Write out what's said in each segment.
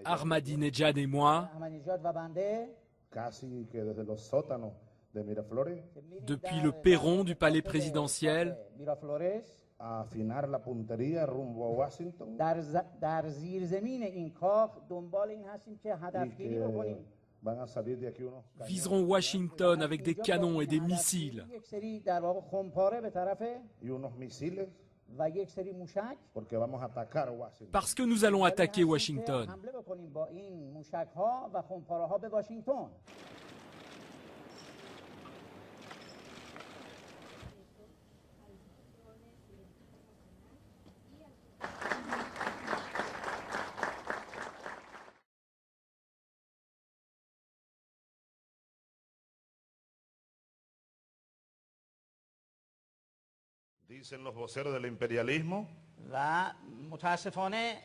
Ahmadinejad et moi, depuis le perron du palais présidentiel, viseront Washington avec des canons et des missiles. Parce que nous allons attaquer Washington. Dicen los voceros del imperialismo و متاسفانه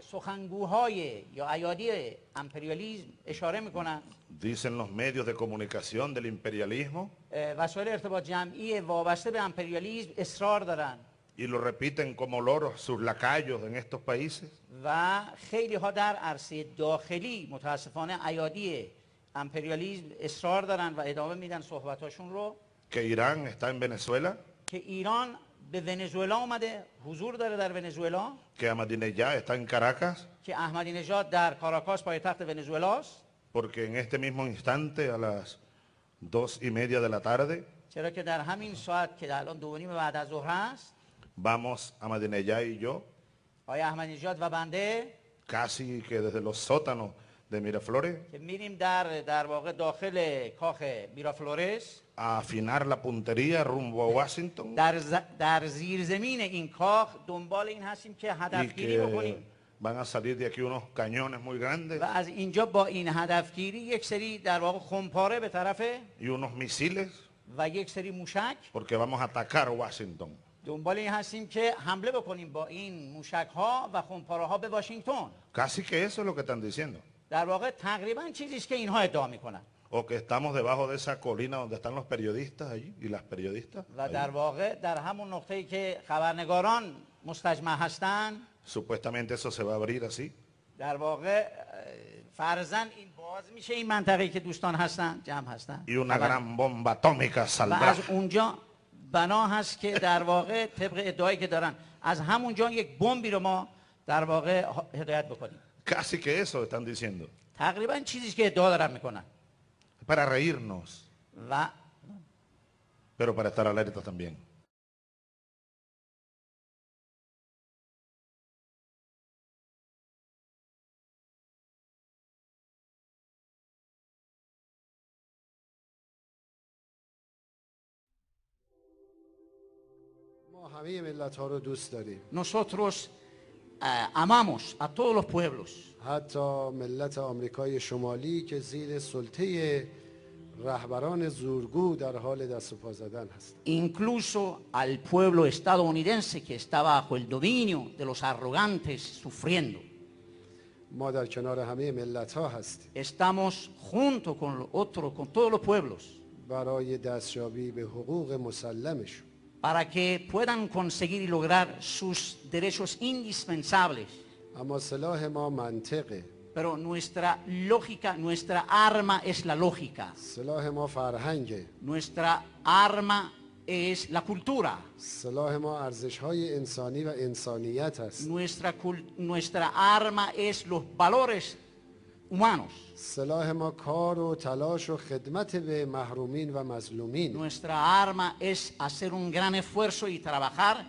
سخنگوهای یا ایادی امپریالیسم اشاره میکنن. Dicen los medios de comunicación del imperialismo وسایل ارتباط جمعی وابسته به امپریالیسم اصرار دارن y lo repiten como loros sus lacayos en estos países و خیلی ها در عرصه داخلی متاسفانه ایادی امپریالیسم اصرار دارن و ادامه میدن صحبتاشون رو que Irán está en Venezuela, که ایران به ونزوئلا اومده، حضور داره در ونزوئلا، que Ahmadinejad está en Caracas, که احمدی نژاد در کاراکاس پایتخت ونزوئلاست، porque en este mismo instante a las 2:30 de la tarde چرا که در همین ساعت که الان 2:30 بعد از ظهر هست vamos Ahmadinejad y yo آقای احمدی نژاد و بنده casi que desde los sótanos de Miraflores که میریم در واقع داخل کاخ میرافلورس a afinar la puntería rumbo a Washington در زیرزمین این کاخ دنبال این هستیم که y هدفگیری بکنیم que van a salir de aquí unos cañones muy grandes و از اینجا با این هدفگیری یک سری در واقع خمپاره به طرف y unos misiles و یک سری موشک porque vamos a atacar Washington. دنبال این هستیم که حمله بکنیم با این موشک ها و خمپاره ها به واشنگتن. Casi que eso es lo que están diciendo. در واقع تقریبا چیزی است که اینها ادعا میکنن. O que estamos debajo de esa colina donde están los periodistas allí y las periodistas. و در واقع در همون نقطه‌ای که خبرنگاران مستجمع هستند Supuestamente eso se va a abrir así. در واقع فرضاً این باز میشه این منطقه‌ای که دوستان هستن جمع هستن Y una gran bomba atómica و saldrá. از اونجا بنا هست که در واقع طبق ادعایی که دارن از همونجا یک بمبی رو ما در واقع هدایت بکنیم. Casi que eso están diciendo. تقریبا چیزی که ادعا دارن میکنن. Para reírnos, و pero para estar alerta también. ما همه ملت ها رو دوست داریم. nosotros amamos a todos los pueblos. حتی ملت آمریکای شمالی که زیر سلطه رهبران زورگو در حال دست و پا زدن هست. Incluso al pueblo estadounidense que está bajo el dominio de los arrogantes sufriendo. ما در کنار همه ملت ها هستیم. Estamos junto con todos los pueblos برای دستیابی به حقوق مسلمشون. para que puedan conseguir y lograr sus derechos indispensables. اما سلاح ما منطقه. Pero nuestra lógica, nuestra arma es la lógica. سلاح ما فرهنگه. Nuestra arma es la cultura. سلاح ما ارزش‌های انسانی و انسانیت است. Nuestra arma es los valores humanos. سلاح ما کار و تلاش و خدمت به محرومین و مظلومین. Nuestra arma es hacer un gran esfuerzo y trabajar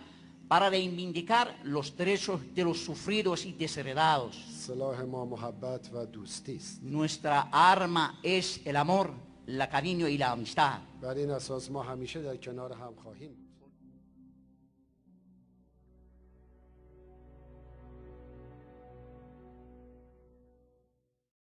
para reivindicar los derechos de los sufridos y desheredados. سلاح ما محبت و دوستی است. Nuestra arma es el amor, el cariño y la amistad. بر این اساس ما همیشه در کنار هم خواهیم.